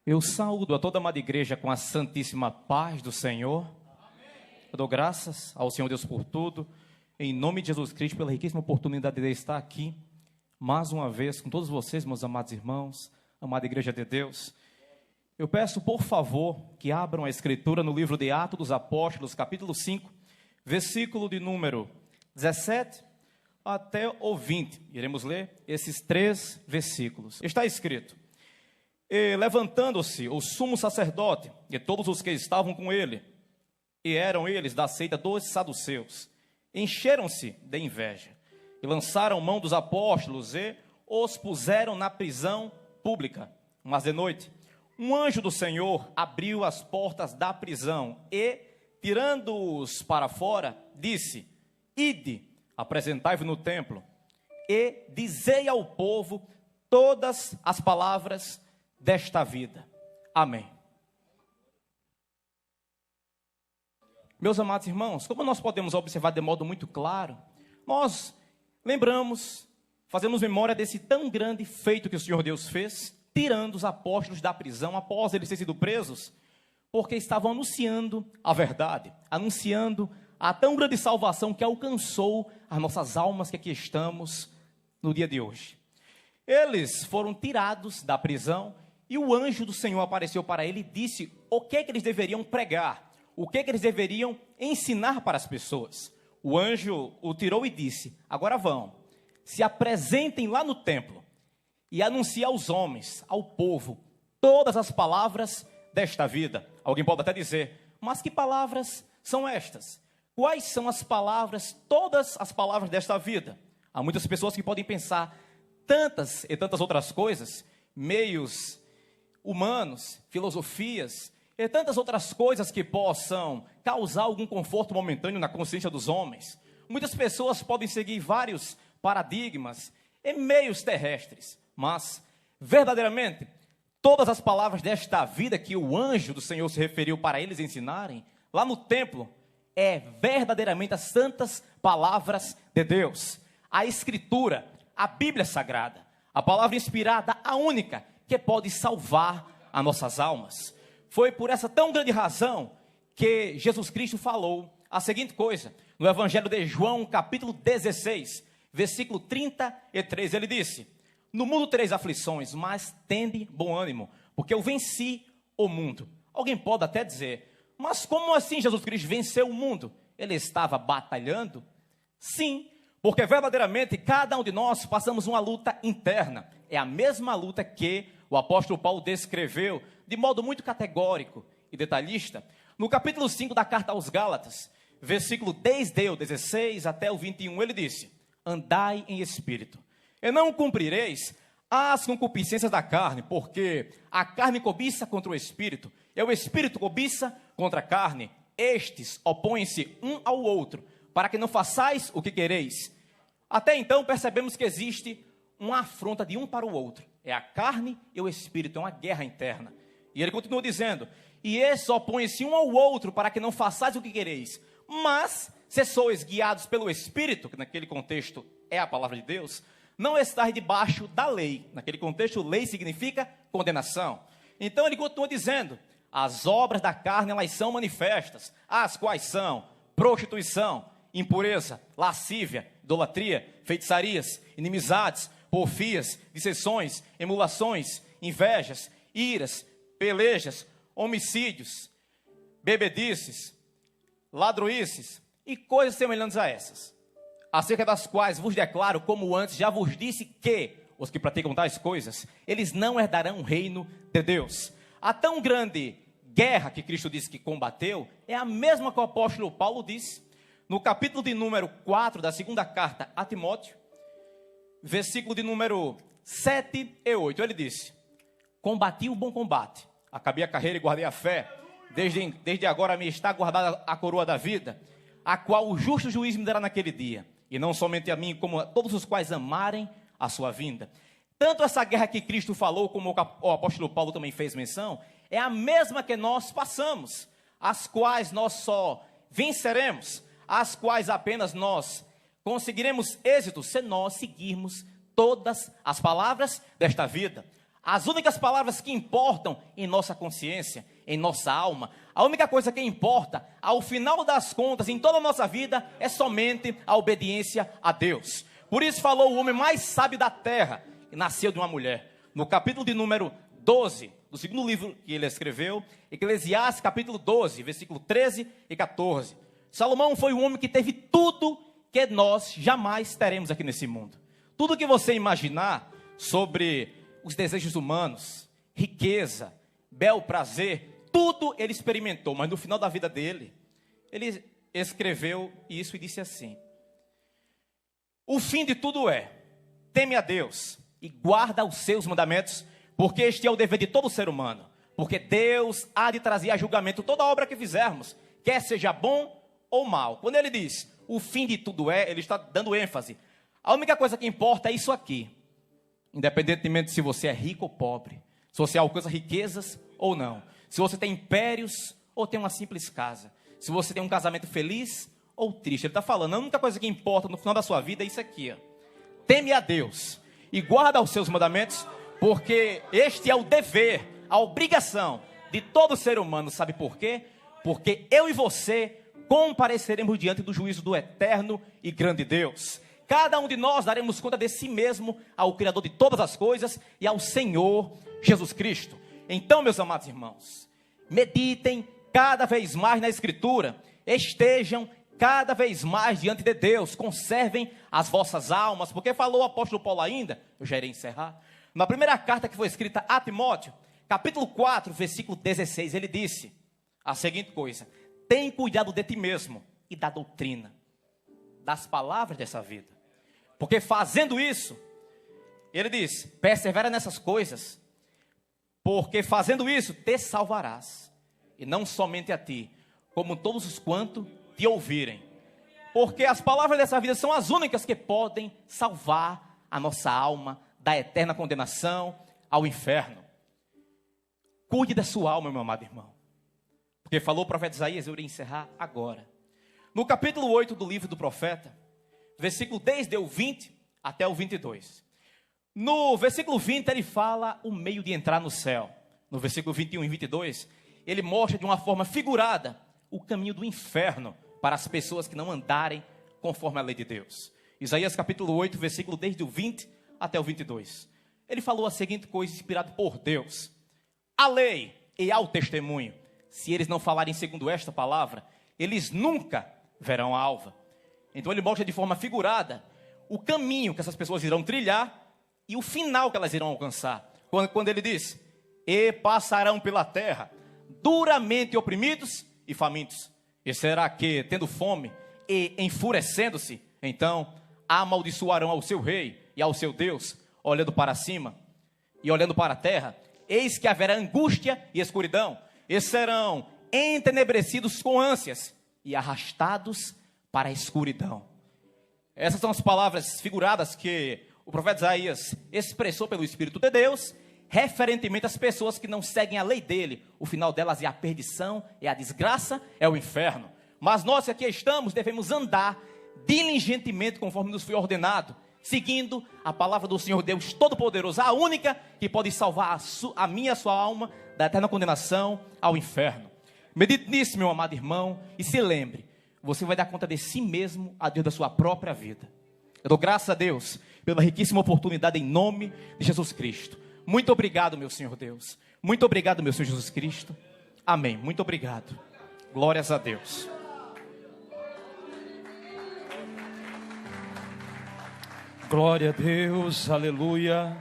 Eu saúdo a toda a amada igreja com a santíssima paz do Senhor. Amém. Eu dou graças ao Senhor Deus por tudo, em nome de Jesus Cristo, pela riquíssima oportunidade de estar aqui, mais uma vez, com todos vocês, meus amados irmãos, amada igreja de Deus. Eu peço, por favor, que abram a escritura no livro de Atos dos Apóstolos, capítulo 5, versículo de número 17 até o 20. Iremos ler esses 3 versículos. Está escrito: E levantando-se o sumo sacerdote e todos os que estavam com ele, e eram eles da seita dos saduceus, encheram-se de inveja, e lançaram mão dos apóstolos e os puseram na prisão pública. Mas de noite, um anjo do Senhor abriu as portas da prisão e, tirando-os para fora, disse: Ide, apresentai-vos no templo, e dizei ao povo todas as palavras desta vida. Amém. Meus amados irmãos, como nós podemos observar de modo muito claro, nós lembramos, fazemos memória desse tão grande feito que o Senhor Deus fez, tirando os apóstolos da prisão após eles terem sido presos, porque estavam anunciando a verdade, anunciando a tão grande salvação que alcançou as nossas almas que aqui estamos no dia de hoje. Eles foram tirados da prisão e o anjo do Senhor apareceu para ele e disse o que eles deveriam pregar, o que eles deveriam ensinar para as pessoas. O anjo o tirou e disse: agora vão, se apresentem lá no templo e anunciem aos homens, ao povo, todas as palavras desta vida. Alguém pode até dizer: mas que palavras são estas? Quais são as palavras, todas as palavras desta vida? Há muitas pessoas que podem pensar tantas e tantas outras coisas, meios humanos, filosofias e tantas outras coisas que possam causar algum conforto momentâneo na consciência dos homens. Muitas pessoas podem seguir vários paradigmas e meios terrestres, mas verdadeiramente todas as palavras desta vida que o anjo do Senhor se referiu para eles ensinarem lá no templo é verdadeiramente as santas palavras de Deus, a Escritura, a Bíblia Sagrada, a palavra inspirada, a única que pode salvar as nossas almas. Foi por essa tão grande razão que Jesus Cristo falou a seguinte coisa, no Evangelho de João, capítulo 16, versículo 33, ele disse: no mundo tereis aflições, mas tende bom ânimo, porque eu venci o mundo. Alguém pode até dizer: mas como assim Jesus Cristo venceu o mundo? Ele estava batalhando? Sim, porque verdadeiramente cada um de nós passamos uma luta interna. É a mesma luta que o apóstolo Paulo descreveu de modo muito categórico e detalhista no capítulo 5 da carta aos Gálatas, versículo desde o 16 até o 21, ele disse: andai em espírito, e não cumprireis as concupiscências da carne, porque a carne cobiça contra o espírito, e o espírito cobiça contra a carne. Estes opõem-se um ao outro, para que não façais o que quereis. Até então percebemos que existe uma afronta de um para o outro. É a carne e o espírito, é uma guerra interna. E ele continua dizendo: e esses opõem-se um ao outro, para que não façais o que quereis. Mas, se sois guiados pelo espírito, que naquele contexto é a palavra de Deus, não estáis debaixo da lei. Naquele contexto, lei significa condenação. Então ele continua dizendo: as obras da carne, elas são manifestas, as quais são prostituição, impureza, lascívia, idolatria, feitiçarias, inimizades, porfias, dissensões, emulações, invejas, iras, pelejas, homicídios, bebedices, ladroices e coisas semelhantes a essas, acerca das quais vos declaro, como antes já vos disse, que os que praticam tais coisas, eles não herdarão o reino de Deus. A tão grande guerra que Cristo disse que combateu é a mesma que o apóstolo Paulo disse no capítulo de número 4 da segunda carta a Timóteo, versículo de número 7 e 8. Ele disse: combati o bom combate, acabei a carreira e guardei a fé. Desde agora me está guardada a coroa da vida, a qual o justo juiz me dará naquele dia, e não somente a mim, como a todos os quais amarem a sua vinda. Tanto essa guerra que Cristo falou, como o apóstolo Paulo também fez menção, é a mesma que nós passamos, as quais nós só venceremos, as quais apenas nós conseguiremos êxito se nós seguirmos todas as palavras desta vida. As únicas palavras que importam em nossa consciência, em nossa alma, a única coisa que importa, ao final das contas, em toda a nossa vida, é somente a obediência a Deus. Por isso falou o homem mais sábio da terra, que nasceu de uma mulher. No capítulo de número 12, do segundo livro que ele escreveu, Eclesiastes capítulo 12, versículo 13 e 14. Salomão foi um homem que teve tudo que nós jamais teremos aqui nesse mundo. Tudo que você imaginar sobre os desejos humanos, riqueza, bel prazer, tudo ele experimentou, mas no final da vida dele, ele escreveu isso e disse assim: o fim de tudo é, teme a Deus e guarda os seus mandamentos, porque este é o dever de todo ser humano, porque Deus há de trazer a julgamento toda obra que fizermos, quer seja bom ou mal. Quando ele diz, o fim de tudo é, ele está dando ênfase. A única coisa que importa é isso aqui, independentemente se você é rico ou pobre, se você alcança riquezas ou não, se você tem impérios ou tem uma simples casa, se você tem um casamento feliz ou triste. Ele está falando, a única coisa que importa no final da sua vida é isso aqui, ó. Teme a Deus e guarda os seus mandamentos, porque este é o dever, a obrigação de todo ser humano. Sabe por quê? Porque eu e você compareceremos diante do juízo do eterno e grande Deus. Cada um de nós daremos conta de si mesmo ao Criador de todas as coisas e ao Senhor Jesus Cristo. Então, meus amados irmãos, meditem cada vez mais na Escritura, estejam cada vez mais diante de Deus, conservem as vossas almas, porque falou o apóstolo Paulo ainda, eu já irei encerrar, na primeira carta que foi escrita a Timóteo, capítulo 4, versículo 16, ele disse a seguinte coisa: tem cuidado de ti mesmo e da doutrina, das palavras dessa vida, porque fazendo isso, ele diz, persevera nessas coisas, porque fazendo isso, te salvarás, e não somente a ti, como todos os quanto te ouvirem, porque as palavras dessa vida são as únicas que podem salvar a nossa alma da eterna condenação ao inferno. Cuide da sua alma, meu amado irmão, porque falou o profeta Isaías, eu irei encerrar agora. No capítulo 8 do livro do profeta, versículo desde o 20 até o 22. No versículo 20 ele fala o meio de entrar no céu. No versículo 21 e 22, ele mostra de uma forma figurada o caminho do inferno para as pessoas que não andarem conforme a lei de Deus. Isaías capítulo 8, versículo desde o 20 até o 22. Ele falou a seguinte coisa, inspirado por Deus: a lei e ao testemunho, se eles não falarem segundo esta palavra, eles nunca verão a alva. Então ele mostra de forma figurada o caminho que essas pessoas irão trilhar e o final que elas irão alcançar. Quando ele diz, e passarão pela terra, duramente oprimidos e famintos. E será que, tendo fome e enfurecendo-se, então amaldiçoarão ao seu rei e ao seu Deus, olhando para cima e olhando para a terra? Eis que haverá angústia e escuridão, e serão entenebrecidos com ânsias e arrastados para a escuridão. Essas são as palavras figuradas que o profeta Isaías expressou pelo Espírito de Deus, referentemente às pessoas que não seguem a lei dele. O final delas é a perdição, é a desgraça, é o inferno. Mas nós que aqui estamos devemos andar diligentemente conforme nos foi ordenado, seguindo a palavra do Senhor Deus Todo-Poderoso, a única que pode salvar a minha e a sua alma da eterna condenação ao inferno. Medite nisso, meu amado irmão, e se lembre, você vai dar conta de si mesmo a Deus da sua própria vida. Eu dou graças a Deus pela riquíssima oportunidade em nome de Jesus Cristo. Muito obrigado, meu Senhor Deus. Muito obrigado, meu Senhor Jesus Cristo. Amém. Muito obrigado. Glórias a Deus. Glória a Deus. Aleluia.